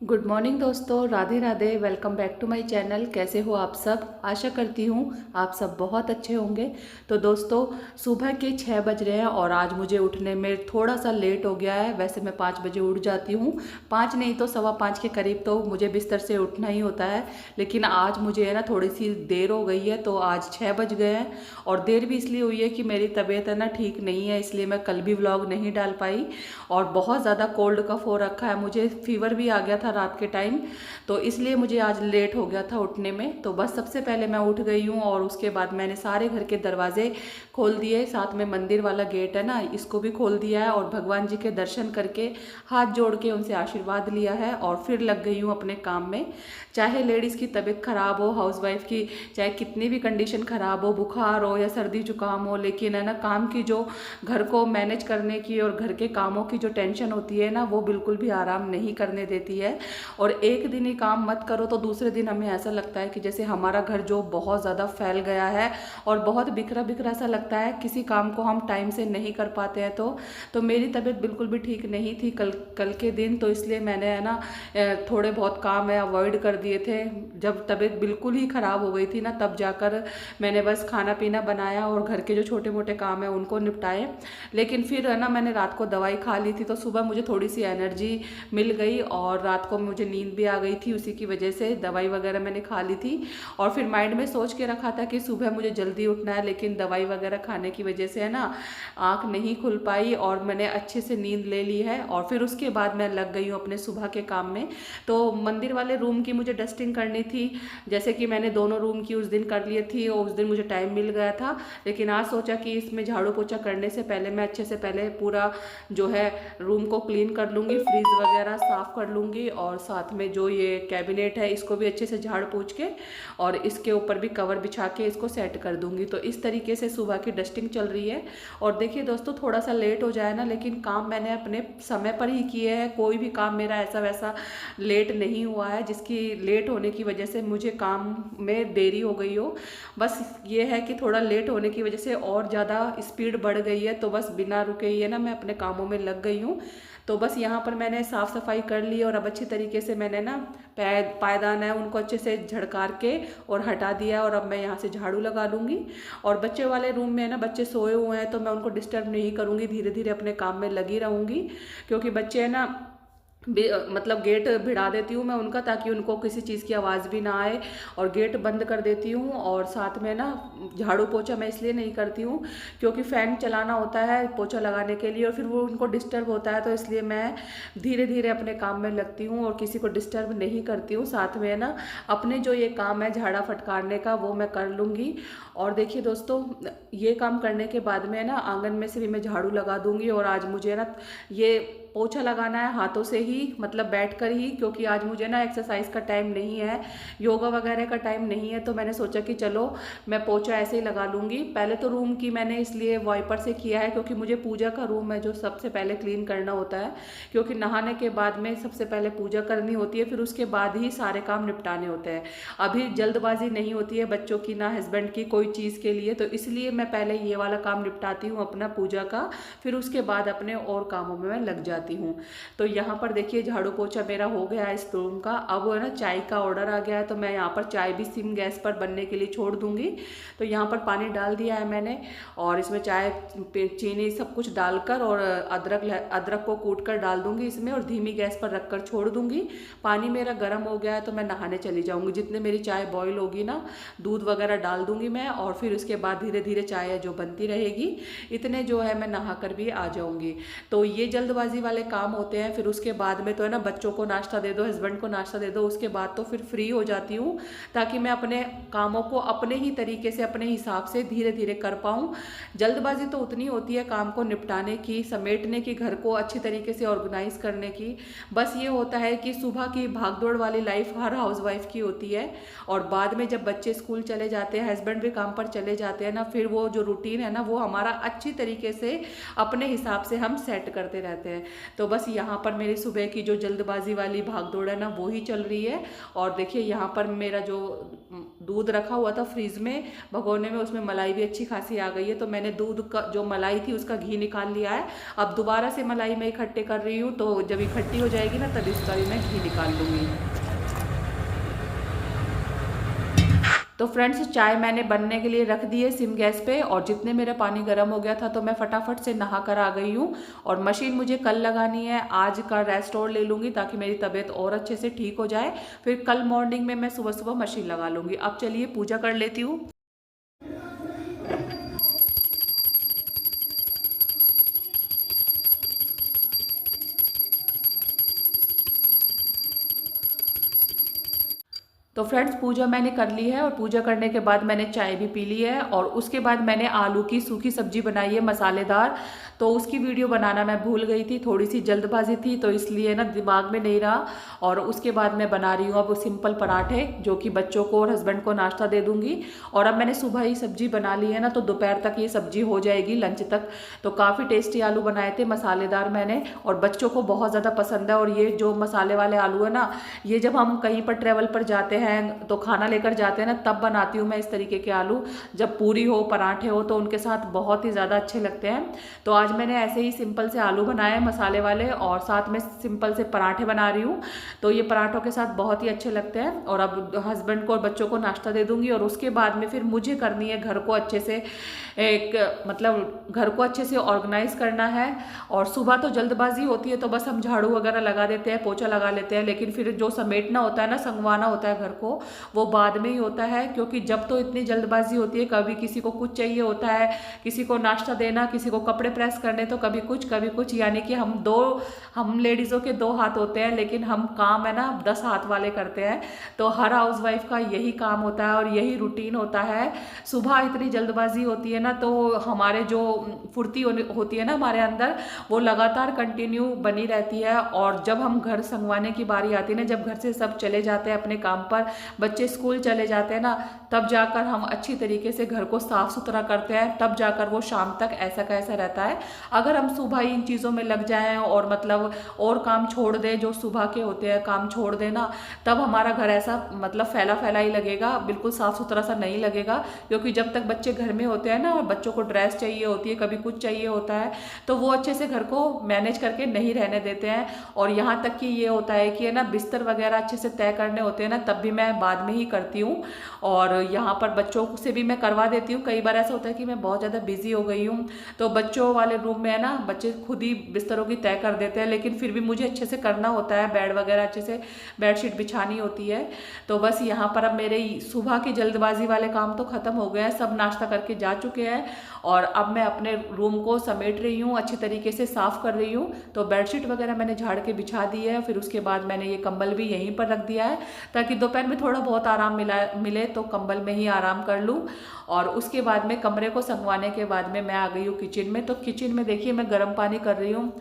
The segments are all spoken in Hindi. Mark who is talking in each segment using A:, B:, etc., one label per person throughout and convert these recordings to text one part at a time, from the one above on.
A: गुड मॉर्निंग दोस्तों, Radhe Radhe. Welcome back to my channel. कैसे हो आप सब? आशा करती हूँ आप सब बहुत अच्छे होंगे। तो दोस्तों, सुबह के 6 बज रहे हैं और आज मुझे उठने में थोड़ा सा लेट हो गया है। वैसे मैं 5 बजे उठ जाती हूँ, 5 नहीं तो 5:15 के करीब तो मुझे बिस्तर से उठना ही होता है। लेकिन आज मुझे है ना थोड़ी सी देर हो गई है, तो आज 6 बज गए हैं। और देर भी इसलिए हुई है कि मेरी तबीयत है ना ठीक नहीं है, इसलिए मैं कल भी व्लॉग नहीं डाल पाई। और बहुत ज़्यादा कोल्ड कफ हो रखा है, मुझे फीवर भी आ गया था रात के टाइम, तो इसलिए मुझे आज लेट हो गया था उठने में। तो बस सबसे पहले मैं उठ गई हूँ और उसके बाद मैंने सारे घर के दरवाजे खोल दिए, साथ में मंदिर वाला गेट है ना इसको भी खोल दिया है, और भगवान जी के दर्शन करके हाथ जोड़ के उनसे आशीर्वाद लिया है और फिर लग गई हूँ अपने काम में। चाहे लेडीज़ की तबीयत खराब हो, हाउसवाइफ की चाहे कितनी भी कंडीशन खराब हो, बुखार हो या सर्दी जुकाम हो, लेकिन है ना काम की जो घर को मैनेज करने की और घर के कामों की जो टेंशन होती है ना, वो बिल्कुल भी आराम नहीं करने देती है। और एक दिन ही काम मत करो तो दूसरे दिन हमें ऐसा लगता है कि जैसे हमारा घर जो बहुत ज़्यादा फैल गया है और बहुत बिखरा बिखरा सा लगता है, किसी काम को हम टाइम से नहीं कर पाते हैं। तो मेरी तबीयत बिल्कुल भी ठीक नहीं थी कल कल के दिन, तो इसलिए मैंने है ना थोड़े बहुत काम है अवॉइड कर दिए थे। जब तबीयत बिल्कुल ही ख़राब हो गई थी ना, तब जाकर मैंने बस खाना पीना बनाया और घर के जो छोटे मोटे काम है उनको निपटाए। लेकिन फिर है ना मैंने रात को दवाई खा ली थी, तो सुबह मुझे थोड़ी सी एनर्जी मिल गई और रात को मुझे नींद भी आ गई थी, उसी की वजह से दवाई वगैरह मैंने खा ली थी। और फिर माइंड में सोच के रखा था कि सुबह मुझे जल्दी उठना है, लेकिन दवाई वगैरह खाने की वजह से है ना आँख नहीं खुल पाई और मैंने अच्छे से नींद ले ली है। और फिर उसके बाद मैं लग गई हूँ अपने सुबह के काम में। तो मंदिर वाले रूम की मुझे डस्टिंग करनी थी, जैसे कि मैंने दोनों रूम की उस दिन कर लिए थी और उस दिन मुझे टाइम मिल गया था। लेकिन आज सोचा कि इसमें झाड़ू पोछा करने से पहले मैं अच्छे से पहले पूरा जो है रूम को क्लीन कर लूँगी, फ्रिज वगैरह साफ़ कर लूँगी, और साथ में जो ये कैबिनेट है इसको भी अच्छे से झाड़ पोछ के और इसके ऊपर भी कवर बिछा के इसको सेट कर दूँगी। तो इस तरीके से सुबह की डस्टिंग चल रही है। और देखिए दोस्तों, थोड़ा सा लेट हो जाए ना, लेकिन काम मैंने अपने समय पर ही किए हैं। कोई भी काम मेरा ऐसा वैसा लेट नहीं हुआ है जिसकी लेट होने की वजह से मुझे काम में देरी हो गई हो। बस ये है कि थोड़ा लेट होने की वजह से और ज़्यादा स्पीड बढ़ गई है, तो बस बिना रुके ही है ना मैं अपने कामों में लग गई हूँ। तो बस यहाँ पर मैंने साफ़ सफाई कर ली और अब अच्छी तरीके से मैंने ना पायदान है उनको अच्छे से झड़कार के और हटा दिया, और अब मैं यहाँ से झाड़ू लगा लूँगी। और बच्चे वाले रूम में है ना बच्चे सोए हुए हैं, तो मैं उनको डिस्टर्ब नहीं करूँगी, धीरे धीरे अपने काम में लगी रहूँगी। क्योंकि बच्चे है ना मतलब गेट भिड़ा देती हूँ मैं उनका, ताकि उनको किसी चीज़ की आवाज़ भी ना आए, और गेट बंद कर देती हूँ। और साथ में ना झाड़ू पोछा मैं इसलिए नहीं करती हूँ क्योंकि फ़ैन चलाना होता है पोछा लगाने के लिए और फिर वो उनको डिस्टर्ब होता है, तो इसलिए मैं धीरे धीरे अपने काम में लगती हूँ और किसी को डिस्टर्ब नहीं करती हूँ। साथ में ना अपने जो ये काम है झाड़ा फटकारने का वो मैं कर लूँगी। और देखिए दोस्तों, ये काम करने के बाद में ना आंगन में से भी मैं झाड़ू लगा दूँगी। और आज मुझे ना ये पोछा लगाना है हाथों से ही, मतलब बैठकर ही, क्योंकि आज मुझे ना एक्सरसाइज का टाइम नहीं है, योगा वगैरह का टाइम नहीं है। तो मैंने सोचा कि चलो मैं पोछा ऐसे ही लगा लूँगी। पहले तो रूम की मैंने इसलिए वाइपर से किया है क्योंकि मुझे पूजा का रूम है जो सबसे पहले क्लीन करना होता है, क्योंकि नहाने के बाद में सबसे पहले पूजा करनी होती है, फिर उसके बाद ही सारे काम निपटाने होते हैं। अभी जल्दबाजी नहीं होती है बच्चों की ना हस्बैंड की कोई चीज़ के लिए, तो इसलिए मैं पहले ये वाला काम निपटाती हूँ अपना पूजा का, फिर उसके बाद अपने और कामों में मैं लग जाती हूँ। तो यहाँ पर देखिए झाड़ू पोछा मेरा हो गया है इस रूम का। अब है ना चाय का ऑर्डर आ गया है, तो मैं यहाँ पर चाय भी सिम गैस पर बनने के लिए छोड़ दूँगी। तो यहाँ पर पानी डाल दिया है मैंने और इसमें चाय चीनी सब कुछ डालकर और अदरक को कूट कर डाल दूँगी इसमें और धीमी गैस पर रख कर छोड़ दूँगी। पानी मेरा गर्म हो गया है तो मैं नहाने चली जाऊँगी। जितने मेरी चाय बॉईल होगी ना, दूध वगैरह डाल दूँगी मैं, और फिर उसके बाद धीरे धीरे चाय जो बनती रहेगी, इतने जो है मैं नहा कर भी आ जाऊँगी। तो ये जल्दबाजी वाले काम होते हैं। फिर उसके बाद में तो है ना बच्चों को नाश्ता दे दो, हस्बैंड को नाश्ता दे दो, उसके बाद तो फिर फ्री हो जाती हूँ, ताकि मैं अपने कामों को अपने ही तरीके से अपने हिसाब से धीरे धीरे कर पाऊँ। जल्दबाजी तो उतनी होती है काम को निपटाने की, समेटने की, घर को अच्छी तरीके से ऑर्गेनाइज करने की। बस ये होता है कि सुबह की भागदौड़ वाली लाइफ हर हाउसवाइफ की होती है, और बाद में जब बच्चे स्कूल चले जाते हैं, हस्बैंड भी काम पर चले जाते हैं ना, फिर वो जो रूटीन है ना वो हमारा अच्छी तरीके से अपने हिसाब से हम सेट करते रहते हैं। तो बस यहाँ पर मेरी सुबह की जो जल्दबाजी वाली भागदौड़ है ना वो ही चल रही है। और देखिए यहाँ पर मेरा जो दूध रखा हुआ था फ्रीज में भगोने में, उसमें मलाई भी अच्छी खासी आ गई है। तो मैंने दूध का जो मलाई थी उसका घी निकाल लिया है। अब दोबारा से मलाई मैं इकट्ठे कर रही हूँ, तो जब इकट्ठी हो जाएगी ना तब इसका भी मैं घी निकाल लूँगी। तो फ्रेंड्स चाय मैंने बनने के लिए रख दी है सिम गैस पे, और जितने मेरा पानी गर्म हो गया था तो मैं फटाफट से नहा कर आ गई हूँ। और मशीन मुझे कल लगानी है, आज का रेस्ट और ले लूँगी ताकि मेरी तबीयत और अच्छे से ठीक हो जाए। फिर कल मॉर्निंग में मैं सुबह सुबह मशीन लगा लूँगी। अब चलिए पूजा कर लेती हूँ। तो फ्रेंड्स पूजा मैंने कर ली है, और पूजा करने के बाद मैंने चाय भी पी ली है। और उसके बाद मैंने आलू की सूखी सब्जी बनाई है मसालेदार। तो उसकी वीडियो बनाना मैं भूल गई थी, थोड़ी सी जल्दबाजी थी तो इसलिए ना दिमाग में नहीं रहा। और उसके बाद मैं बना रही हूँ अब सिंपल पराठे, जो कि बच्चों को और हस्बैंड को नाश्ता दे दूँगी। और अब मैंने सुबह ही सब्जी बना ली है ना, तो दोपहर तक ये सब्जी हो जाएगी लंच तक। तो काफ़ी टेस्टी आलू बनाए थे मसालेदार मैंने, और बच्चों को बहुत ज़्यादा पसंद है। और ये जो मसाले वाले आलू है ना, ये जब हम कहीं पर ट्रैवल पर जाते हैं तो खाना लेकर जाते हैं ना, तब बनाती हूँ मैं इस तरीके के आलू। जब पूरी हो पराठे हो तो उनके साथ बहुत ही ज़्यादा अच्छे लगते हैं। तो आज मैंने ऐसे ही सिंपल से आलू बनाए मसाले वाले, और साथ में सिंपल से पराठे बना रही हूँ। तो ये पराठों के साथ बहुत ही अच्छे लगते हैं। और अब हस्बैंड को और बच्चों को नाश्ता दे दूँगी, और उसके बाद में फिर मुझे करनी है घर को अच्छे से घर को अच्छे से ऑर्गेनाइज करना है। और सुबह तो जल्दबाजी होती है तो बस हम झाड़ू वगैरह लगा देते हैं, पोछा लगा लेते हैं, लेकिन फिर जो समेटना होता है ना, संगवाना होता है घर को, वो बाद में ही होता है। क्योंकि जब तो इतनी जल्दबाजी होती है, कभी किसी को कुछ चाहिए होता है, किसी को नाश्ता देना, किसी को कपड़े प्रेस करने, तो कभी कुछ, यानी कि हम लेडीज़ों के 2 हाथ होते हैं, लेकिन हम काम है ना 10 हाथ वाले करते हैं। तो हर हाउस वाइफ का यही काम होता है और यही रूटीन होता है। सुबह इतनी जल्दबाजी होती है ना, तो हमारे जो फुर्ती होती है ना हमारे अंदर, वो लगातार कंटिन्यू बनी रहती है। और जब हम घर संगवाने की बारी आती है ना, जब घर से सब चले जाते हैं अपने काम पर, बच्चे स्कूल चले जाते हैं ना, तब जाकर हम अच्छी तरीके से घर को साफ सुथरा करते हैं, तब जाकर वो शाम तक ऐसा का ऐसा रहता है। अगर हम सुबह ही इन चीज़ों में लग जाएं और मतलब और काम छोड़ दें, जो सुबह के होते हैं काम छोड़ देना, तब हमारा घर ऐसा मतलब फैला फैला ही लगेगा, बिल्कुल साफ सुथरा सा नहीं लगेगा। क्योंकि जब तक बच्चे घर में होते हैं ना, और बच्चों को ड्रेस चाहिए होती है, कभी कुछ चाहिए होता है, तो वो अच्छे से घर को मैनेज करके नहीं रहने देते हैं। और यहाँ तक कि ये होता है कि है ना, बिस्तर वगैरह अच्छे से तय करने होते हैं ना, तब भी मैं बाद में ही करती हूँ। और यहाँ पर बच्चों से भी मैं करवा देती हूँ। कई बार ऐसा होता है कि मैं बहुत ज़्यादा बिजी हो गई हूँ, तो बच्चों वाले रूम में है ना, बच्चे खुद ही बिस्तरों की तय कर देते हैं, लेकिन फिर भी मुझे अच्छे से करना होता है, बेड वगैरह अच्छे से बेडशीट बिछानी होती है। तो बस यहाँ पर अब मेरे सुबह की जल्दबाजी वाले काम तो ख़त्म हो गए हैं, सब नाश्ता करके जा चुके हैं। और अब मैं अपने रूम को समेट रही हूँ, अच्छी तरीके से साफ़ कर रही हूँ। तो बेडशीट वगैरह मैंने झाड़ के बिछा दी है। फिर उसके बाद मैंने ये कंबल भी यहीं पर रख दिया है, ताकि दोपहर में थोड़ा बहुत आराम मिले तो कंबल में ही आराम कर लूँ। और उसके बाद में कमरे को संगवाने के बाद में मैं आ गई हूँ किचन में। तो किचन में देखिए मैं गर्म पानी कर रही हूँ।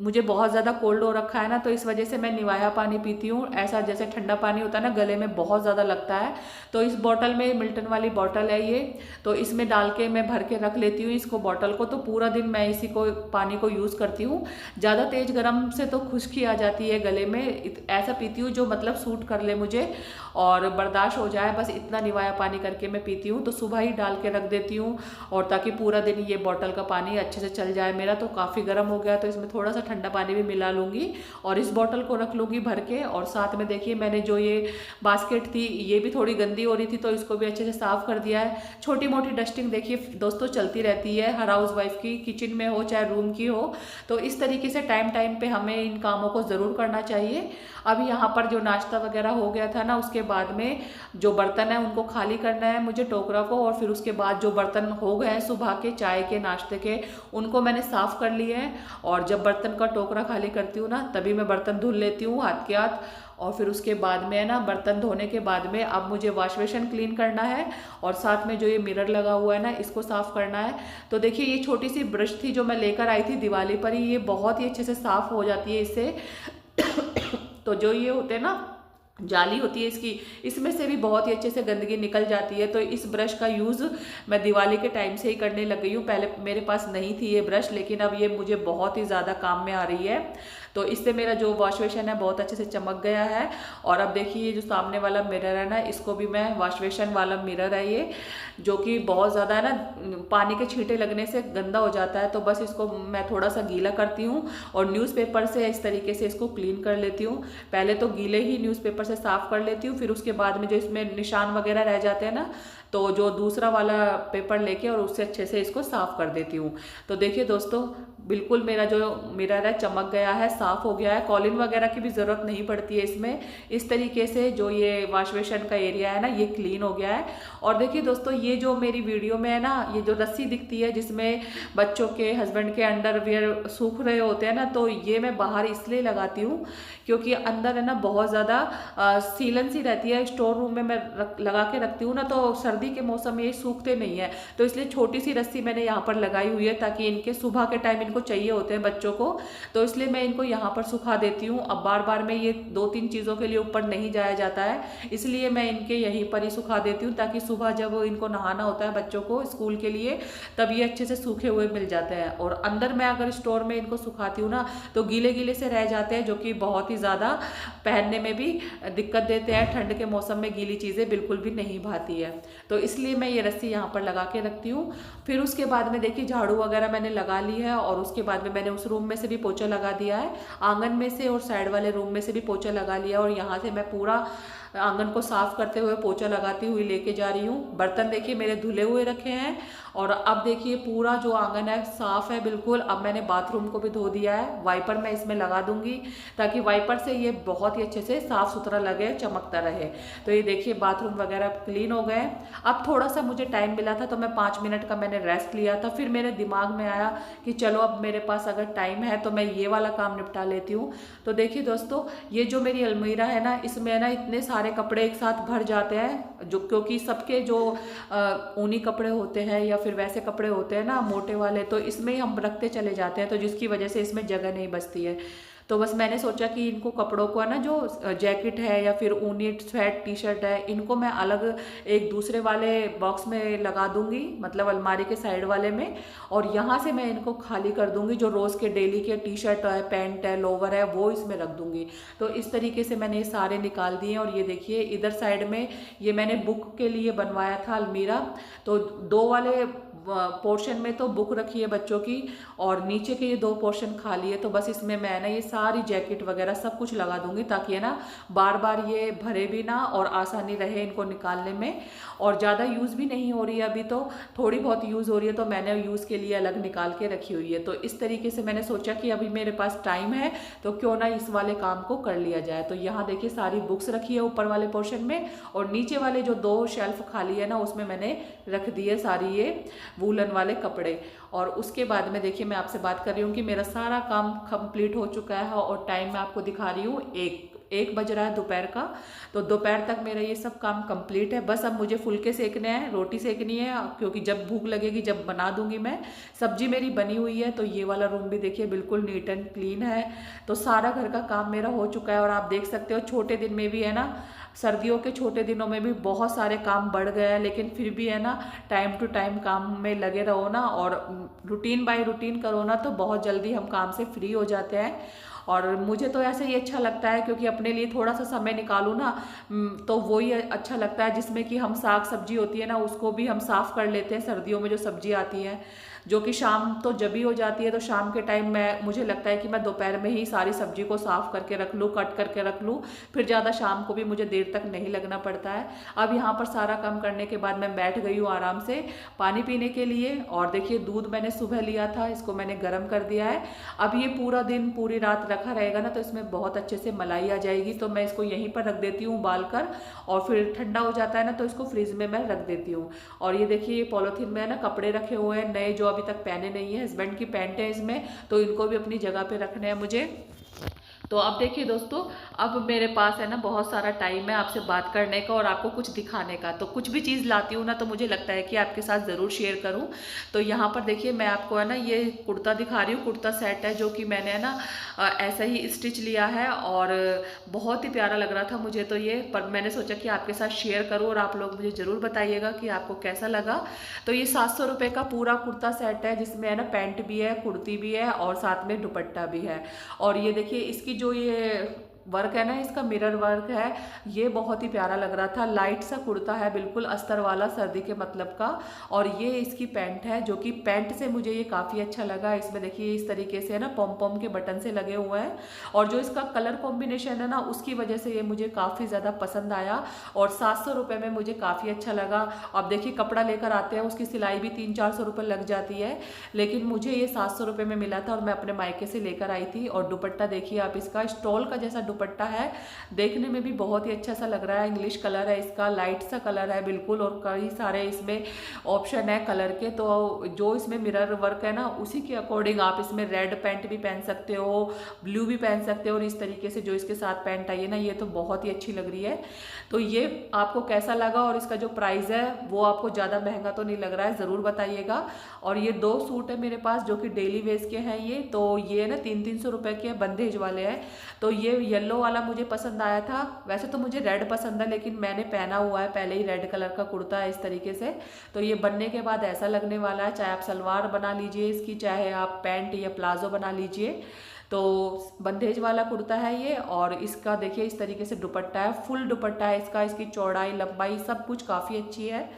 A: मुझे बहुत ज़्यादा कोल्ड हो रखा है ना, तो इस वजह से मैं निवाया पानी पीती हूँ। ऐसा जैसे ठंडा पानी होता है ना, गले में बहुत ज़्यादा लगता है। तो इस बॉटल में, मिल्टन वाली बॉटल है ये, तो इसमें डाल के मैं भर के रख लेती हूँ इसको बॉटल को। तो पूरा दिन मैं इसी को पानी को यूज़ करती हूँ। ज़्यादा तेज़ गर्म से तो खुश्की आ जाती है गले में, ऐसा पीती हूँ जो मतलब सूट कर ले मुझे और बर्दाश्त हो जाए, बस इतना निवाया पानी करके मैं पीती हूँ। तो सुबह ही डाल के रख देती हूँ, और ताकि पूरा दिन ये बॉटल का पानी अच्छे से चल जाए। मेरा तो काफ़ी गर्म हो गया, तो इसमें थोड़ा सा ठंडा पानी भी मिला लूँगी और इस बॉटल को रख लूँगी भर के। और साथ में देखिए मैंने जो ये बास्केट थी, ये भी थोड़ी गंदी हो रही थी, तो इसको भी अच्छे से साफ़ कर दिया है। छोटी मोटी डस्टिंग देखिए दोस्तों चलती रहती है हर हाउस वाइफ की, किचन में हो चाहे रूम की हो। तो इस तरीके से टाइम टाइम पे हमें इन कामों को ज़रूर करना चाहिए। अभी यहाँ पर जो नाश्ता वगैरह हो गया था ना, उसके बाद में जो बर्तन है उनको खाली करना है मुझे, टोकरा को। और फिर उसके बाद जो बर्तन हो गए हैं सुबह के चाय के नाश्ते के, उनको मैंने साफ़ कर लिए हैं। और जब बर्तन का टोकरा खाली करती हूँ ना, तभी मैं बर्तन धुल लेती हूँ हाथ के हाथ। और फिर उसके बाद में है ना, बर्तन धोने के बाद में अब मुझे वॉश बेसिन क्लीन करना है, और साथ में जो ये मिरर लगा हुआ है ना, इसको साफ़ करना है। तो देखिए ये छोटी सी ब्रश थी जो मैं लेकर आई थी दिवाली पर ही, ये बहुत ही अच्छे से साफ़ हो जाती है इससे। तो जो ये होते हैं ना जाली होती है इसकी, इसमें से भी बहुत ही अच्छे से गंदगी निकल जाती है। तो इस ब्रश का यूज़ मैं दिवाली के टाइम से ही करने लग गई हूँ। पहले मेरे पास नहीं थी ये ब्रश, लेकिन अब ये मुझे बहुत ही ज़्यादा काम में आ रही है। तो इससे मेरा जो वॉश बेसिन है बहुत अच्छे से चमक गया है। और अब देखिए ये जो सामने वाला मिरर है ना, इसको भी मैं वॉश बेसिन वाला मिरर है ये, जो कि बहुत ज़्यादा है ना पानी के छींटे लगने से गंदा हो जाता है। तो बस इसको मैं थोड़ा सा गीला करती हूँ और न्यूज़पेपर से इस तरीके से इसको क्लीन कर लेती हूँ। पहले तो गीले ही न्यूज़पेपर से साफ़ कर लेती हूँ, फिर उसके बाद में जो इसमें निशान वगैरह रह जाते हैं ना, तो जो दूसरा वाला पेपर लेके और उससे अच्छे से इसको साफ़ कर देती हूँ। तो देखिए दोस्तों, बिल्कुल मेरा जो मिरर है चमक गया है, साफ़ हो गया है। कॉलिन वगैरह की भी ज़रूरत नहीं पड़ती है इसमें। इस तरीके से जो ये वॉश बेसिन का एरिया है ना, ये क्लीन हो गया है। और देखिए दोस्तों, ये जो मेरी वीडियो में है ना, ये जो रस्सी दिखती है जिसमें बच्चों के, हस्बैंड के अंडरवियर सूख रहे होते हैं ना, तो ये मैं बाहर इसलिए लगाती हूँ क्योंकि अंदर है ना बहुत ज़्यादा सीलन सी रहती है। स्टोर रूम में मैं लगा के रखती हूँ ना, तो सर्दी के मौसम में ये सूखते नहीं है। तो इसलिए छोटी सी रस्सी मैंने यहाँ पर लगाई हुई है, ताकि इनके सुबह के टाइम इनको चाहिए होते हैं बच्चों को, तो इसलिए मैं इनको यहाँ पर सुखा देती हूँ। अब बार बार में ये 2-3 चीज़ों के लिए ऊपर नहीं जाया जाता है, इसलिए मैं इनके यहीं पर ही सुखा देती हूँ, ताकि सुबह जब इनको नहाना होता है बच्चों को स्कूल के लिए, तब ये अच्छे से सूखे हुए मिल जाते हैं। और अंदर मैं अगर स्टोर में इनको सुखाती हूँ ना, तो गीले गीले से रह जाते हैं, जो कि बहुत ही ज़्यादा पहनने में भी दिक्कत देते हैं। ठंड के मौसम में गीली चीज़ें बिल्कुल भी नहीं भाती है, तो इसलिए मैं ये रस्सी यहाँ पर लगा के रखती हूँ। फिर उसके बाद में देखिए झाड़ू वगैरह मैंने लगा ली है, और उसके बाद में मैंने उस रूम में से भी पोछा लगा दिया है, आंगन में से और साइड वाले रूम में से भी पोछा लगा लिया। और यहाँ से मैं पूरा आंगन को साफ करते हुए पोछा लगाती हुई लेके जा रही हूँ। बर्तन देखिए मेरे धुले हुए रखे हैं, और अब देखिए पूरा जो आंगन है साफ है बिल्कुल। अब मैंने बाथरूम को भी धो दिया है, वाइपर मैं इसमें लगा दूंगी, ताकि वाइपर से ये बहुत ही अच्छे से साफ सुथरा लगे, चमकता रहे। तो ये देखिए बाथरूम वगैरह क्लीन हो गए। अब थोड़ा सा मुझे टाइम मिला था, तो मैं 5 मिनट का मैंने रेस्ट लिया था। फिर मेरे दिमाग में आया कि चलो अब मेरे पास अगर टाइम है तो मैं ये वाला काम निपटा लेती हूँ। तो देखिए दोस्तों, ये जो मेरी अलमीरा है ना, इसमें ना इतने सारे कपड़े एक साथ भर जाते हैं, जो क्योंकि सबके जो ऊनी कपड़े होते हैं या फिर वैसे कपड़े होते हैं ना मोटे वाले, तो इसमें हम रखते चले जाते हैं, तो जिसकी वजह से इसमें जगह नहीं बचती है। तो बस मैंने सोचा कि इनको कपड़ों को है ना, जो जैकेट है या फिर ऊनी स्वेट टी शर्ट है, इनको मैं अलग एक दूसरे वाले बॉक्स में लगा दूंगी, मतलब अलमारी के साइड वाले में, और यहाँ से मैं इनको खाली कर दूंगी। जो रोज़ के डेली के टी शर्ट है, पैंट है, लोवर है, वो इसमें रख दूंगी। तो इस तरीके से मैंने ये सारे निकाल दिए। और ये देखिए इधर साइड में ये मैंने बुक के लिए बनवाया था अलमीरा, तो 2 वाले पोर्शन में तो बुक रखी है बच्चों की, और नीचे के ये 2 पोर्शन खाली है। तो बस इसमें मैं ना ये सारी जैकेट वगैरह सब कुछ लगा दूंगी, ताकि है ना बार बार ये भरे भी ना और आसानी रहे इनको निकालने में। और ज़्यादा यूज़ भी नहीं हो रही है अभी, तो थोड़ी बहुत यूज़ हो रही है, तो मैंने यूज़ के लिए अलग निकाल के रखी हुई है। तो इस तरीके से मैंने सोचा कि अभी मेरे पास टाइम है, तो क्यों ना इस वाले काम को कर लिया जाए। तो यहाँ देखिए सारी बुक्स रखी है ऊपर वाले पोर्शन में, और नीचे वाले जो 2 शेल्फ खाली है ना, उसमें मैंने रख दी है सारी ये वूलन वाले कपड़े। और उसके बाद में देखिए मैं आपसे बात कर रही हूँ कि मेरा सारा काम कंप्लीट हो चुका है, और टाइम मैं आपको दिखा रही हूँ, 1 बज रहा है दोपहर का। तो दोपहर तक मेरा ये सब काम कंप्लीट है। बस अब मुझे फुलके सेकने हैं, रोटी सेकनी है, क्योंकि जब भूख लगेगी जब बना दूंगी मैं। सब्जी मेरी बनी हुई है। तो ये वाला रूम भी देखिए बिल्कुल नीट एंड क्लीन है। तो सारा घर का काम मेरा हो चुका है। और आप देख सकते हो छोटे दिन में भी है ना, सर्दियों के छोटे दिनों में भी बहुत सारे काम बढ़ गए हैं, लेकिन फिर भी है ना टाइम टू टाइम काम में लगे रहो ना, और रूटीन बाय रूटीन करो ना, तो बहुत जल्दी हम काम से फ्री हो जाते हैं। और मुझे तो ऐसे ही अच्छा लगता है, क्योंकि अपने लिए थोड़ा सा समय निकालूँ ना, तो वही अच्छा लगता है, जिसमें कि हम साग सब्जी होती है ना, उसको भी हम साफ़ कर लेते हैं। सर्दियों में जो सब्जी आती है, जो कि शाम तो जब ही हो जाती है, तो शाम के टाइम मुझे लगता है कि मैं दोपहर में ही सारी सब्जी को साफ़ करके रख लूँ, कट करके रख लूँ, फिर ज़्यादा शाम को भी मुझे देर तक नहीं लगना पड़ता है। अब यहाँ पर सारा काम करने के बाद मैं बैठ गई हूँ आराम से पानी पीने के लिए। और देखिए दूध मैंने सुबह लिया था, इसको मैंने गर्म कर दिया है। अब ये पूरा दिन पूरी रात रखा रहेगा ना, तो इसमें बहुत अच्छे से मलाई आ जाएगी। तो मैं इसको यहीं पर रख देती हूँ उबाल कर, और फिर ठंडा हो जाता है ना, तो इसको फ्रिज में मैं रख देती हूँ। और ये देखिए ये पॉलीथीन में है ना कपड़े रखे हुए हैं नए, जो अभी तक पहने नहीं है। हस्बैंड की पैंट है इसमें, तो इनको भी अपनी जगह पे रखने हैं मुझे। तो अब देखिए दोस्तों, अब मेरे पास है ना बहुत सारा टाइम है आपसे बात करने का और आपको कुछ दिखाने का। तो कुछ भी चीज़ लाती हूँ ना तो मुझे लगता है कि आपके साथ ज़रूर शेयर करूँ। तो यहाँ पर देखिए मैं आपको है ना ये कुर्ता दिखा रही हूँ, कुर्ता सेट है जो कि मैंने है ना ऐसा ही स्टिच लिया है और बहुत ही प्यारा लग रहा था मुझे तो ये, पर मैंने सोचा कि आपके साथ शेयर करूँ और आप लोग मुझे ज़रूर बताइएगा कि आपको कैसा लगा। तो ये 700 रुपये का पूरा कुर्ता सेट है जिसमें है ना पैंट भी है, कुर्ती भी है और साथ में दुपट्टा भी है। और ये देखिए इसकी जो ये वर्क है ना, इसका मिरर वर्क है, ये बहुत ही प्यारा लग रहा था। लाइट सा कुर्ता है, बिल्कुल अस्तर वाला, सर्दी के मतलब का। और ये इसकी पैंट है जो कि पैंट से मुझे ये काफ़ी अच्छा लगा। इसमें देखिए इस तरीके से है ना पॉम पॉम के बटन से लगे हुए हैं और जो इसका कलर कॉम्बिनेशन है ना उसकी वजह से ये मुझे काफ़ी ज़्यादा पसंद आया और 700 रुपये में मुझे काफ़ी अच्छा लगा। अब देखिए कपड़ा लेकर आते हैं उसकी सिलाई भी 300-400 रुपये लग जाती है, लेकिन मुझे ये 700 रुपये में मिला था और मैं अपने मायके से लेकर आई थी। और दुपट्टा देखिए आप, इसका स्टॉल का जैसा दुपट्टा है, देखने में भी बहुत ही अच्छा सा लग रहा है। इंग्लिश कलर है इसका, लाइट सा कलर है बिल्कुल और कई सारे इसमें ऑप्शन है कलर के। तो जो इसमें मिरर वर्क है ना उसी के अकॉर्डिंग आप इसमें रेड पैंट भी पहन सकते हो, ब्लू भी पहन सकते हो और इस तरीके से जो इसके साथ पैंट आई है ना ये तो बहुत ही अच्छी लग रही है। तो ये आपको कैसा लगा और इसका जो प्राइस है वो आपको ज़्यादा महंगा तो नहीं लग रहा है, ज़रूर बताइएगा। और ये 2 सूट है मेरे पास जो कि डेली वेज के हैं ये, तो ये ना 300-300 रुपये के बंदेज वाले हैं। तो ये येलो वाला मुझे पसंद आया था। वैसे तो मुझे रेड पसंद है लेकिन मैंने पहना हुआ है पहले ही रेड कलर का कुर्ता है इस तरीके से। तो ये बनने के बाद ऐसा लगने वाला है, चाहे आप सलवार बना लीजिए इसकी, चाहे आप पैंट या प्लाजो बना लीजिए। तो बंदेज वाला कुर्ता है ये और इसका देखिए इस तरीके से दुपट्टा है, फुल दुपट्टा है इसका, इसकी चौड़ाई लंबाई सब कुछ काफ़ी अच्छी है।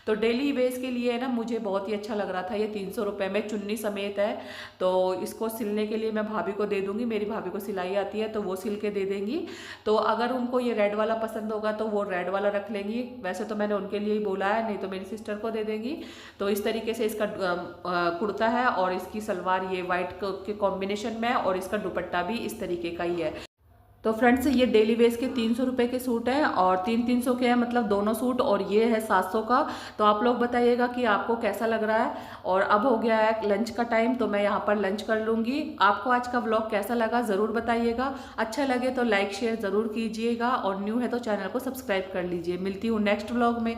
A: तो डेली वेज के लिए ना मुझे बहुत ही अच्छा लग रहा था। ये 300 रुपये में चुन्नी समेत है। तो इसको सिलने के लिए मैं भाभी को दे दूँगी, मेरी भाभी को सिलाई आती है तो वो सिल के दे देंगी। तो अगर उनको ये रेड वाला पसंद होगा तो वो रेड वाला रख लेंगी, वैसे तो मैंने उनके लिए ही बोला है, नहीं तो मेरी सिस्टर को दे देंगी। तो इस तरीके से इसका कुर्ता है और इसकी सलवार ये वाइट के कॉम्बिनेशन में है और इसका दुपट्टा भी इस तरीके का ही है। तो फ्रेंड्स ये डेली वेज के 300 रुपये के सूट हैं और 300 के हैं, मतलब दोनों सूट, और ये है 700 का। तो आप लोग बताइएगा कि आपको कैसा लग रहा है। और अब हो गया है लंच का टाइम तो मैं यहाँ पर लंच कर लूँगी। आपको आज का व्लॉग कैसा लगा ज़रूर बताइएगा, अच्छा लगे तो लाइक शेयर ज़रूर कीजिएगा और न्यू है तो चैनल को सब्सक्राइब कर लीजिए। मिलती हूँ नेक्स्ट व्लॉग में।